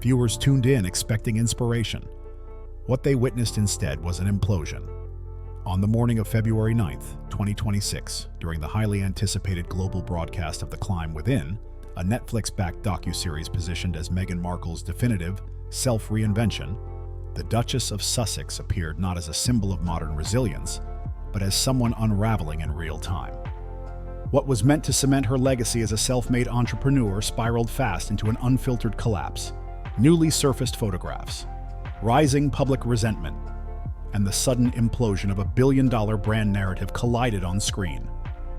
Viewers tuned in expecting inspiration. What they witnessed instead was an implosion. On the morning of February 9th, 2026, during the highly anticipated global broadcast of The Climb Within, a Netflix-backed docuseries positioned as Meghan Markle's definitive self-reinvention, the Duchess of Sussex appeared not as a symbol of modern resilience, but as someone unraveling in real time. What was meant to cement her legacy as a self-made entrepreneur spiraled fast into an unfiltered collapse. Newly surfaced photographs, rising public resentment, and the sudden implosion of a billion-dollar brand narrative collided on screen.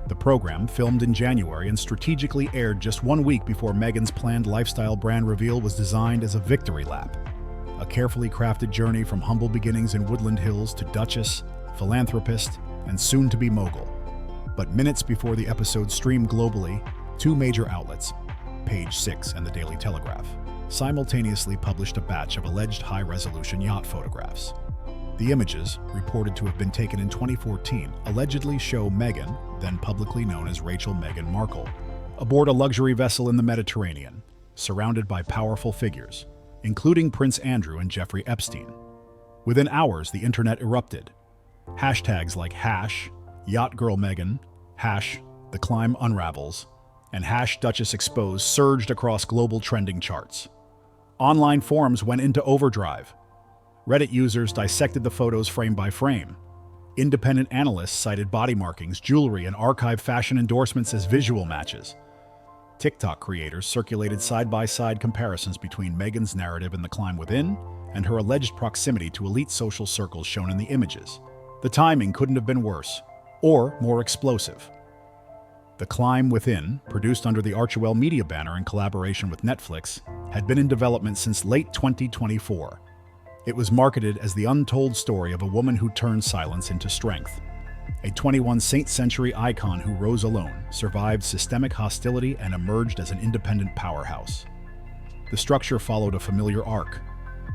The program, filmed in January and strategically aired just 1 week before Meghan's planned lifestyle brand reveal, was designed as a victory lap. A carefully crafted journey from humble beginnings in Woodland Hills to duchess, philanthropist, and soon-to-be mogul. But minutes before the episode streamed globally, two major outlets, Page 6 and the Daily Telegraph, simultaneously published a batch of alleged high-resolution yacht photographs. The images, reported to have been taken in 2014, allegedly show Meghan, then publicly known as Rachel Meghan Markle, aboard a luxury vessel in the Mediterranean, surrounded by powerful figures, including Prince Andrew and Jeffrey Epstein. Within hours, the internet erupted. Hashtags like #YachtGirlMeghan, #TheClimbUnravels, and #DuchessExposed surged across global trending charts. Online forums went into overdrive. Reddit users dissected the photos frame by frame. Independent analysts cited body markings, jewelry, and archived fashion endorsements as visual matches. TikTok creators circulated side-by-side comparisons between Meghan's narrative in The Climb Within and her alleged proximity to elite social circles shown in the images. The timing couldn't have been worse, or more explosive. The Climb Within, produced under the Archewell Media banner in collaboration with Netflix, had been in development since late 2024. It was marketed as the untold story of a woman who turned silence into strength. A 21st century icon who rose alone, survived systemic hostility, and emerged as an independent powerhouse. The structure followed a familiar arc: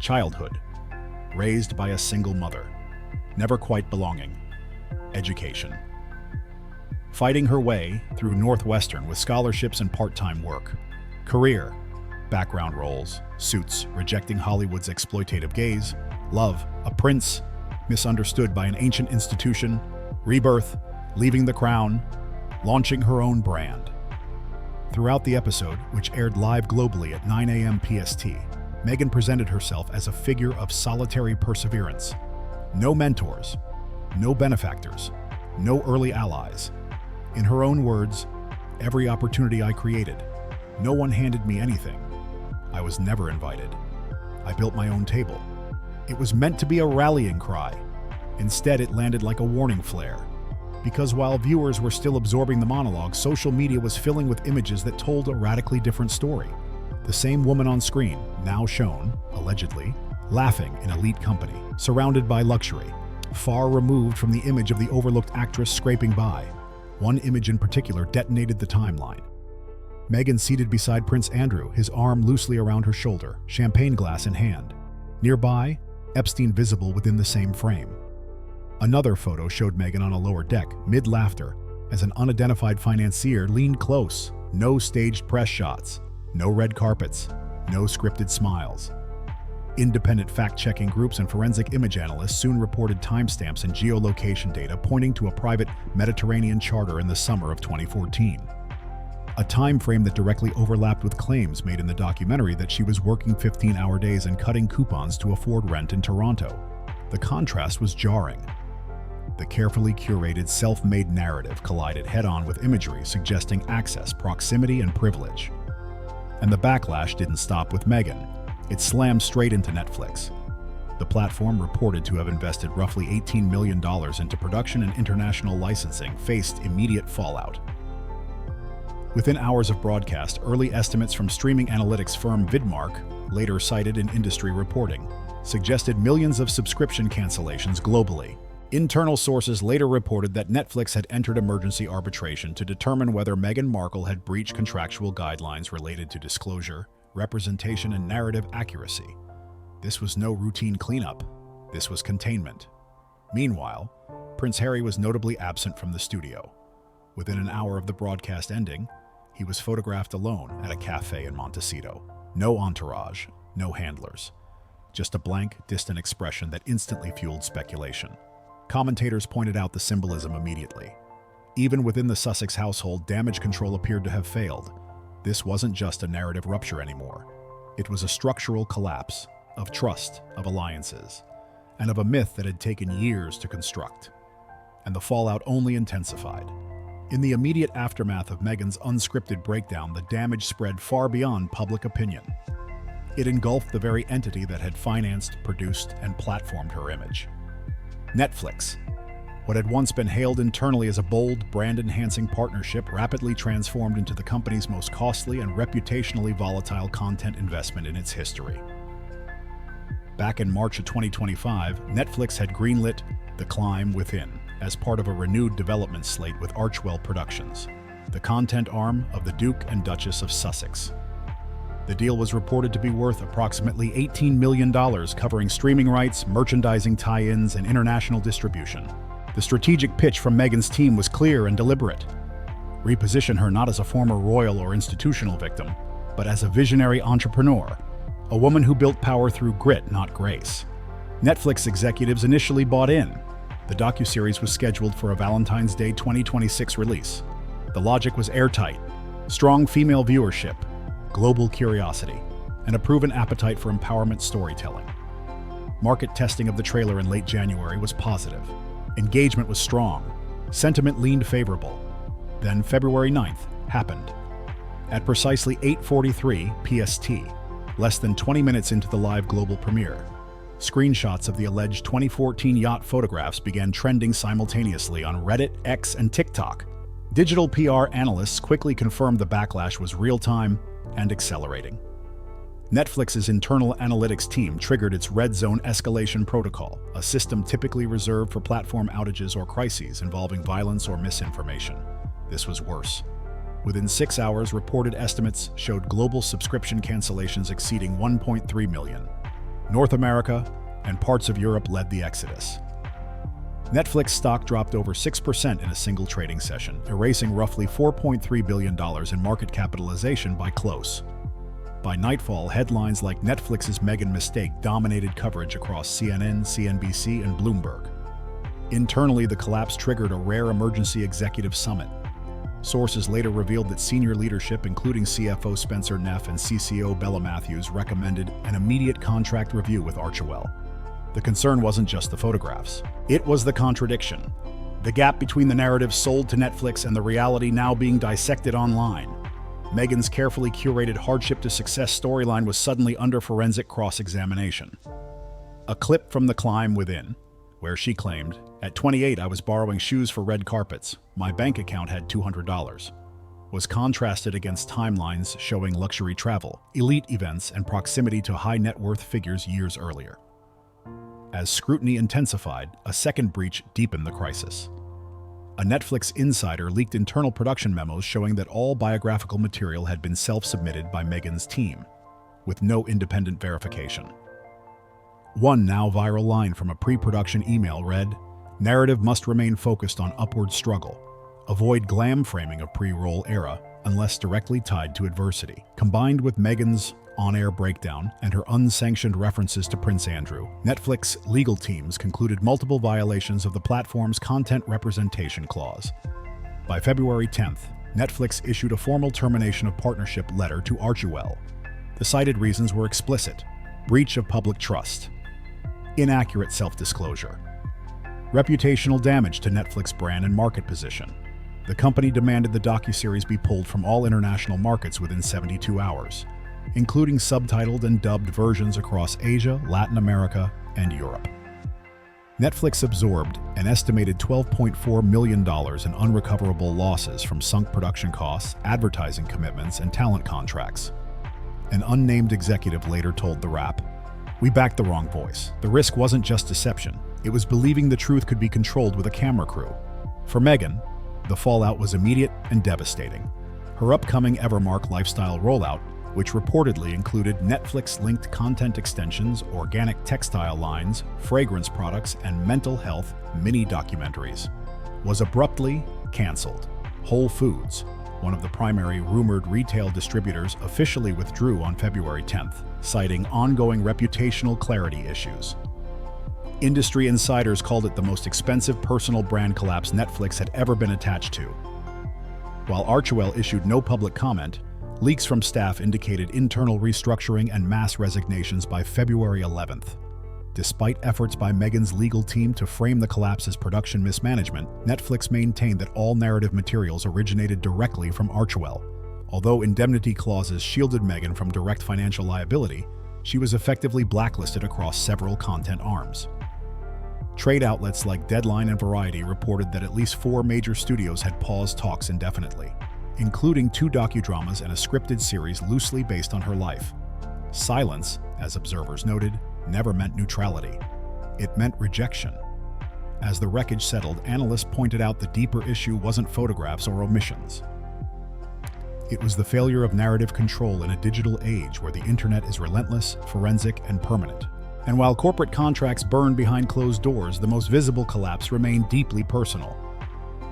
childhood, raised by a single mother, never quite belonging, education, fighting her way through Northwestern with scholarships and part-time work, career, background roles, suits, rejecting Hollywood's exploitative gaze, love, a prince, misunderstood by an ancient institution, rebirth, leaving the crown, launching her own brand. Throughout the episode, which aired live globally at 9 a.m. PST, Meghan presented herself as a figure of solitary perseverance. No mentors, no benefactors, no early allies. In her own words, "Every opportunity I created, no one handed me anything. I was never invited. I built my own table." It was meant to be a rallying cry. Instead, it landed like a warning flare. Because while viewers were still absorbing the monologue, social media was filling with images that told a radically different story. The same woman on screen, now shown, allegedly, laughing in elite company, surrounded by luxury, far removed from the image of the overlooked actress scraping by. One image in particular detonated the timeline. Meghan seated beside Prince Andrew, his arm loosely around her shoulder, champagne glass in hand. Nearby, Epstein visible within the same frame. Another photo showed Meghan on a lower deck, mid-laughter, as an unidentified financier leaned close. No staged press shots, no red carpets, no scripted smiles. Independent fact-checking groups and forensic image analysts soon reported timestamps and geolocation data pointing to a private Mediterranean charter in the summer of 2014. A time frame that directly overlapped with claims made in the documentary that she was working 15-hour days and cutting coupons to afford rent in Toronto. The contrast was jarring. The carefully curated, self-made narrative collided head-on with imagery suggesting access, proximity, and privilege. And the backlash didn't stop with Meghan. It slammed straight into Netflix. The platform, reported to have invested roughly $18 million into production and international licensing, faced immediate fallout. Within hours of broadcast, early estimates from streaming analytics firm Vidmark, later cited in industry reporting, suggested millions of subscription cancellations globally. Internal sources later reported that Netflix had entered emergency arbitration to determine whether Meghan Markle had breached contractual guidelines related to disclosure, representation, and narrative accuracy. This was no routine cleanup. This was containment. Meanwhile, Prince Harry was notably absent from the studio. Within an hour of the broadcast ending, he was photographed alone at a cafe in Montecito. No entourage, no handlers. Just a blank, distant expression that instantly fueled speculation. Commentators pointed out the symbolism immediately. Even within the Sussex household, damage control appeared to have failed. This wasn't just a narrative rupture anymore. It was a structural collapse of trust, of alliances, and of a myth that had taken years to construct. And the fallout only intensified. In the immediate aftermath of Meghan's unscripted breakdown, the damage spread far beyond public opinion. It engulfed the very entity that had financed, produced, and platformed her image. Netflix. What had once been hailed internally as a bold, brand-enhancing partnership rapidly transformed into the company's most costly and reputationally volatile content investment in its history. Back in March of 2025, Netflix had greenlit The Climb Within as part of a renewed development slate with Archwell Productions, the content arm of the Duke and Duchess of Sussex. The deal was reported to be worth approximately $18 million, covering streaming rights, merchandising tie-ins, and international distribution. The strategic pitch from Meghan's team was clear and deliberate. Reposition her not as a former royal or institutional victim, but as a visionary entrepreneur, a woman who built power through grit, not grace. Netflix executives initially bought in. The docuseries was scheduled for a Valentine's Day 2026 release. The logic was airtight: strong female viewership, global curiosity, and a proven appetite for empowerment storytelling. Market testing of the trailer in late January was positive. Engagement was strong. Sentiment leaned favorable. Then February 9th happened. At precisely 8:43 PST, less than 20 minutes into the live global premiere, screenshots of the alleged 2014 yacht photographs began trending simultaneously on Reddit, X, and TikTok. Digital PR analysts quickly confirmed the backlash was real-time and accelerating. Netflix's internal analytics team triggered its Red Zone escalation protocol, a system typically reserved for platform outages or crises involving violence or misinformation. This was worse. Within 6 hours, reported estimates showed global subscription cancellations exceeding 1.3 million. North America and parts of Europe led the exodus. Netflix stock dropped over 6% in a single trading session, erasing roughly $4.3 billion in market capitalization by close. By nightfall, headlines like Netflix's Meghan mistake dominated coverage across CNN, CNBC, and Bloomberg. Internally, the collapse triggered a rare emergency executive summit. Sources later revealed that senior leadership, including CFO Spencer Neff and CCO Bella Matthews, recommended an immediate contract review with Archwell. The concern wasn't just the photographs. It was the contradiction. The gap between the narrative sold to Netflix and the reality now being dissected online. Meghan's carefully curated hardship to success storyline was suddenly under forensic cross-examination. A clip from The Climb Within, where she claimed, "At 28, I was borrowing shoes for red carpets. My bank account had $200. Was contrasted against timelines showing luxury travel, elite events, and proximity to high net worth figures years earlier. As scrutiny intensified, a second breach deepened the crisis. A Netflix insider leaked internal production memos showing that all biographical material had been self-submitted by Meghan's team, with no independent verification. One now viral line from a pre-production email read, "Narrative must remain focused on upward struggle. Avoid glam framing of pre-roll era unless directly tied to adversity." Combined with Meghan's on-air breakdown and her unsanctioned references to Prince Andrew, Netflix legal teams concluded multiple violations of the platform's content representation clause. By February 10th, Netflix issued a formal termination of partnership letter to Archwell. The cited reasons were explicit: breach of public trust, inaccurate self-disclosure, reputational damage to Netflix brand and market position. The company demanded the docuseries be pulled from all international markets within 72 hours, including subtitled and dubbed versions across Asia, Latin America, and Europe. Netflix absorbed an estimated $12.4 million in unrecoverable losses from sunk production costs, advertising commitments, and talent contracts. An unnamed executive later told The Wrap, "We backed the wrong voice. The risk wasn't just deception. It was believing the truth could be controlled with a camera crew." For Meghan, the fallout was immediate and devastating. Her upcoming Evermark lifestyle rollout, which reportedly included Netflix-linked content extensions, organic textile lines, fragrance products, and mental health mini-documentaries, was abruptly canceled. Whole Foods, one of the primary rumored retail distributors, officially withdrew on February 10th. citing ongoing reputational clarity issues. Industry insiders called it the most expensive personal brand collapse Netflix had ever been attached to. While Archewell issued no public comment, leaks from staff indicated internal restructuring and mass resignations by February 11th. Despite efforts by Meghan's legal team to frame the collapse as production mismanagement, Netflix maintained that all narrative materials originated directly from Archewell. Although indemnity clauses shielded Meghan from direct financial liability, she was effectively blacklisted across several content arms. Trade outlets like Deadline and Variety reported that at least 4 major studios had paused talks indefinitely, including 2 docudramas and a scripted series loosely based on her life. Silence, as observers noted, never meant neutrality. It meant rejection. As the wreckage settled, analysts pointed out the deeper issue wasn't photographs or omissions. It was the failure of narrative control in a digital age where the internet is relentless, forensic, and permanent. And while corporate contracts burned behind closed doors, the most visible collapse remained deeply personal.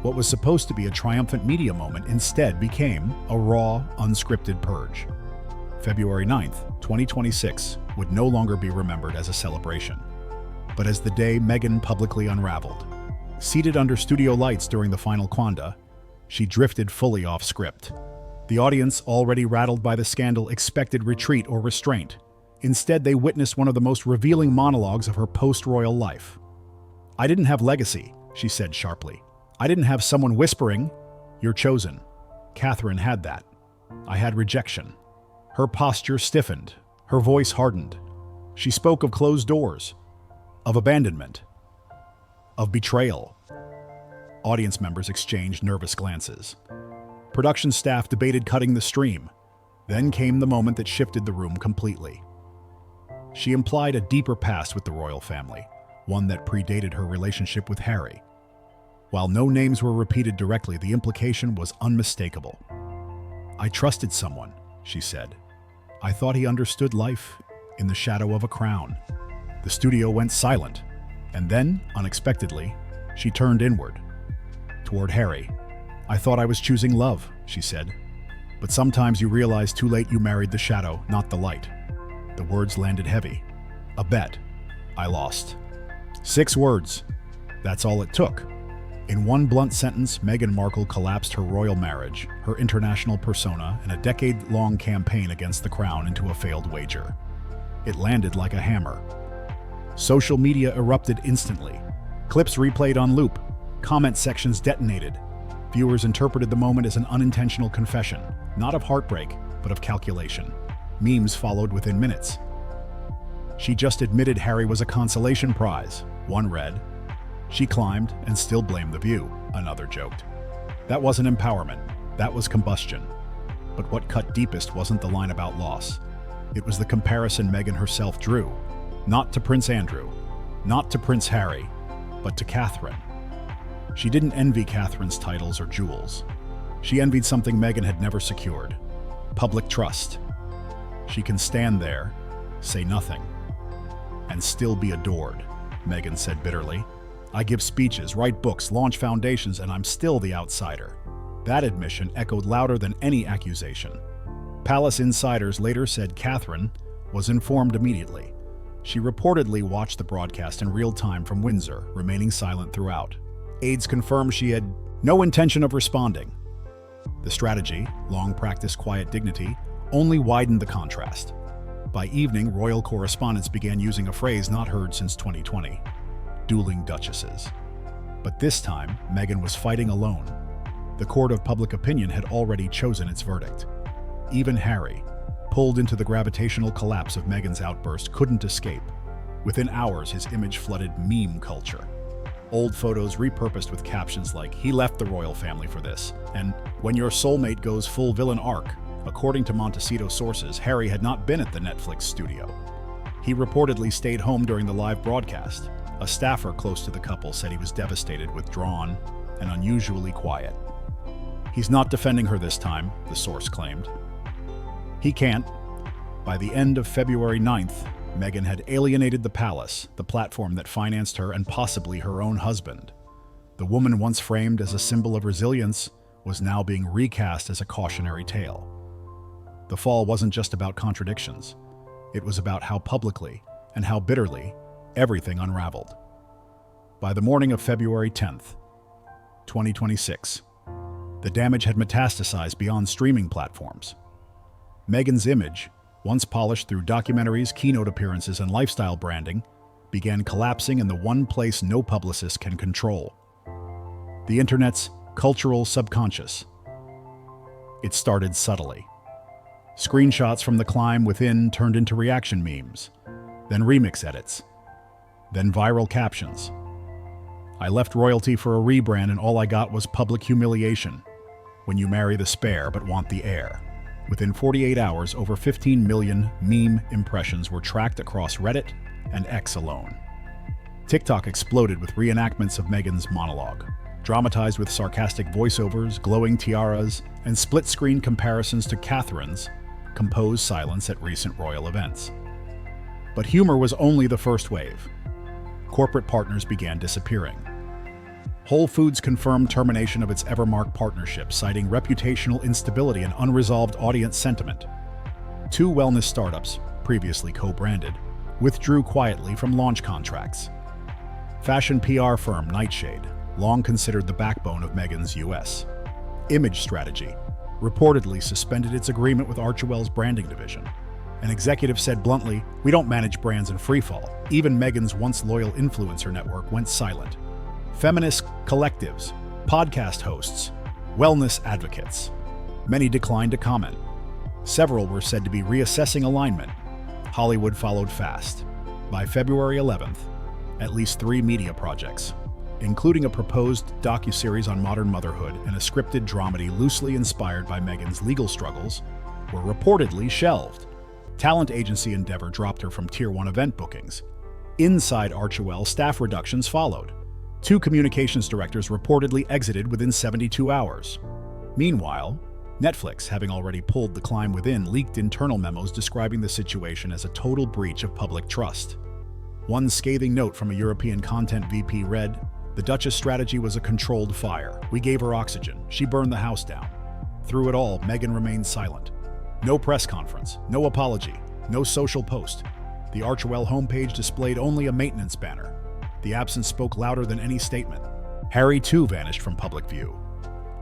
What was supposed to be a triumphant media moment instead became a raw, unscripted purge. February 9th, 2026, would no longer be remembered as a celebration, but as the day Meghan publicly unraveled. Seated under studio lights during the final quanda, she drifted fully off script. The audience, already rattled by the scandal, expected retreat or restraint. Instead, they witnessed one of the most revealing monologues of her post-royal life. "I didn't have legacy," she said sharply. "I didn't have someone whispering, 'You're chosen.' Catherine had that. I had rejection." Her posture stiffened. Her voice hardened. She spoke of closed doors, of abandonment, of betrayal. Audience members exchanged nervous glances. Production staff debated cutting the stream. Then came the moment that shifted the room completely. She implied a deeper past with the royal family, one that predated her relationship with Harry. While no names were repeated directly, the implication was unmistakable. "I trusted someone," she said. "I thought he understood life in the shadow of a crown." The studio went silent, and then, unexpectedly, she turned inward, toward Harry. "I thought I was choosing love," she said. "But sometimes you realize too late you married the shadow, not the light." The words landed heavy. "A bet. I lost." 6 words. That's all it took. In one blunt sentence, Meghan Markle collapsed her royal marriage, her international persona, and a decade-long campaign against the crown into a failed wager. It landed like a hammer. Social media erupted instantly. Clips replayed on loop. Comment sections detonated. Viewers interpreted the moment as an unintentional confession, not of heartbreak, but of calculation. Memes followed within minutes. "She just admitted Harry was a consolation prize," one read. "She climbed and still blamed the view," another joked. That wasn't empowerment, that was combustion. But what cut deepest wasn't the line about loss. It was the comparison Meghan herself drew, not to Prince Andrew, not to Prince Harry, but to Catherine. She didn't envy Catherine's titles or jewels. She envied something Meghan had never secured: public trust. "She can stand there, say nothing, and still be adored," Meghan said bitterly. "I give speeches, write books, launch foundations, and I'm still the outsider." That admission echoed louder than any accusation. Palace insiders later said Catherine was informed immediately. She reportedly watched the broadcast in real time from Windsor, remaining silent throughout. Aides confirmed she had no intention of responding. The strategy, long practiced quiet dignity, only widened the contrast. By evening, royal correspondents began using a phrase not heard since 2020: dueling duchesses. But this time, Meghan was fighting alone. The court of public opinion had already chosen its verdict. Even Harry, pulled into the gravitational collapse of Meghan's outburst, couldn't escape. Within hours, his image flooded meme culture. Old photos repurposed with captions like, "He left the royal family for this," and "When your soulmate goes full villain arc." According to Montecito sources, Harry had not been at the Netflix studio. He reportedly stayed home during the live broadcast. A staffer close to the couple said he was devastated, withdrawn, and unusually quiet. "He's not defending her this time," the source claimed. He can't. By the end of February 9th, Meghan had alienated the palace, the platform that financed her and possibly her own husband. The woman once framed as a symbol of resilience was now being recast as a cautionary tale. The fall wasn't just about contradictions. It was about how publicly and how bitterly everything unraveled. By the morning of February 10th, 2026, the damage had metastasized beyond streaming platforms. Meghan's image, once polished through documentaries, keynote appearances, and lifestyle branding, began collapsing in the one place no publicist can control: the internet's cultural subconscious. It started subtly. Screenshots from the climb within turned into reaction memes, then remix edits, then viral captions. I left royalty for a rebrand and all I got was public humiliation. When you marry the spare but want the heir. Within 48 hours, over 15 million meme impressions were tracked across Reddit and X alone. TikTok exploded with reenactments of Meghan's monologue, dramatized with sarcastic voiceovers, glowing tiaras, and split-screen comparisons to Catherine's composed silence at recent royal events. But humor was only the first wave. Corporate partners began disappearing. Whole Foods confirmed termination of its Evermark partnership, citing reputational instability and unresolved audience sentiment. 2 wellness startups, previously co-branded, withdrew quietly from launch contracts. Fashion PR firm Nightshade, long considered the backbone of Meghan's U.S. image strategy, reportedly suspended its agreement with Archewell's branding division. An executive said bluntly, "We don't manage brands in freefall." Even Meghan's once loyal influencer network went silent. Feminist collectives, podcast hosts, wellness advocates. Many declined to comment. Several were said to be reassessing alignment. Hollywood followed fast. By February 11th, at least 3 media projects, including a proposed docuseries on modern motherhood and a scripted dramedy loosely inspired by Meghan's legal struggles, were reportedly shelved. Talent agency Endeavor dropped her from Tier 1 event bookings. Inside Archewell, staff reductions followed. 2 communications directors reportedly exited within 72 hours. Meanwhile, Netflix, having already pulled The Climb Within, leaked internal memos describing the situation as a total breach of public trust. One scathing note from a European content VP read, "The Duchess' strategy was a controlled fire. We gave her oxygen. She burned the house down." Through it all, Meghan remained silent. No press conference, no apology, no social post. The Archewell homepage displayed only a maintenance banner. The absence spoke louder than any statement. Harry, too, vanished from public view.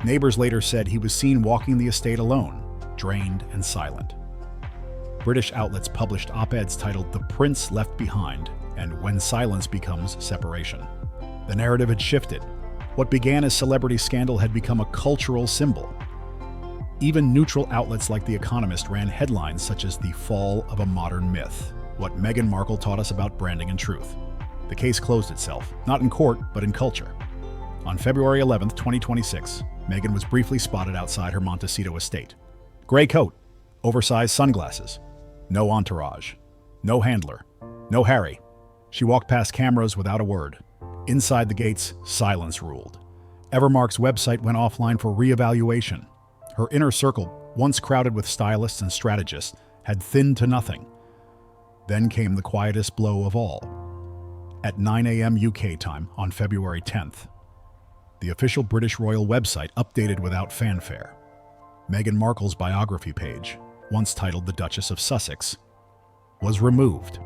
Neighbors later said he was seen walking the estate alone, drained and silent. British outlets published op-eds titled "The Prince Left Behind" and "When Silence Becomes Separation." The narrative had shifted. What began as celebrity scandal had become a cultural symbol. Even neutral outlets like The Economist ran headlines such as "The Fall of a Modern Myth," what Meghan Markle taught us about branding and truth. The case closed itself, not in court, but in culture. On February 11th, 2026, Meghan was briefly spotted outside her Montecito estate. Gray coat, oversized sunglasses, no entourage, no handler, no Harry. She walked past cameras without a word. Inside the gates, silence ruled. Evermark's website went offline for re-evaluation. Her inner circle, once crowded with stylists and strategists, had thinned to nothing. Then came the quietest blow of all. At 9 a.m. UK time on February 10th, the official British royal website updated without fanfare. Meghan Markle's biography page, once titled "The Duchess of Sussex," was removed,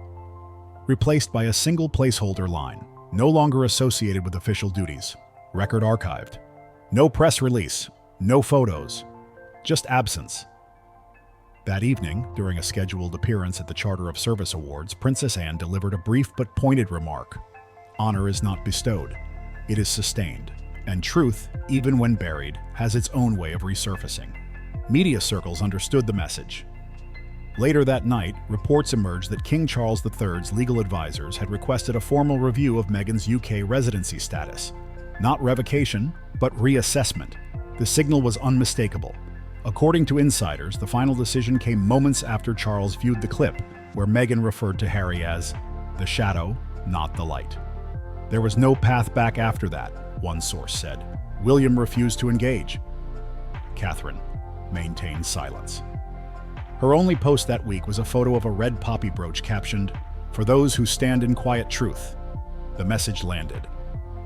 replaced by a single placeholder line, no longer associated with official duties, record archived. No press release, no photos, just absence. That evening, during a scheduled appearance at the Charter of Service Awards, Princess Anne delivered a brief but pointed remark. Honor is not bestowed, it is sustained, and truth, even when buried, has its own way of resurfacing. Media circles understood the message. Later that night, reports emerged that King Charles III's legal advisors had requested a formal review of Meghan's UK residency status. Not revocation, but reassessment. The signal was unmistakable. According to insiders, the final decision came moments after Charles viewed the clip, where Meghan referred to Harry as the shadow, not the light. There was no path back after that, one source said. William refused to engage. Catherine maintained silence. Her only post that week was a photo of a red poppy brooch captioned, "For those who stand in quiet truth." The message landed.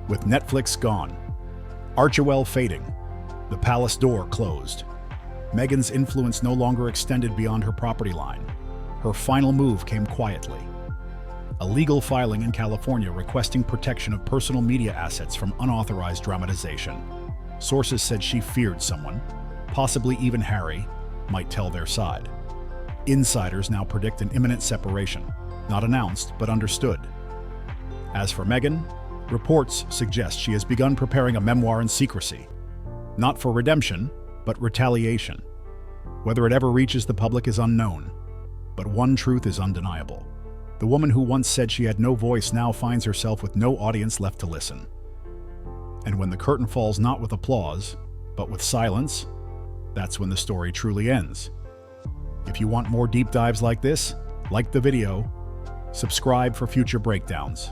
With Netflix gone, Archewell fading, the palace door closed, Meghan's influence no longer extended beyond her property line. Her final move came quietly. A legal filing in California requesting protection of personal media assets from unauthorized dramatization. Sources said she feared someone, possibly even Harry, might tell their side. Insiders now predict an imminent separation, not announced but understood. As for Meghan, reports suggest she has begun preparing a memoir in secrecy, not for redemption, but retaliation. Whether it ever reaches the public is unknown, but one truth is undeniable. The woman who once said she had no voice now finds herself with no audience left to listen. And when the curtain falls not with applause, but with silence, that's when the story truly ends. If you want more deep dives like this, like the video, subscribe for future breakdowns.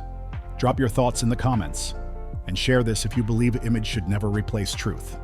Drop your thoughts in the comments, and share this if you believe image should never replace truth.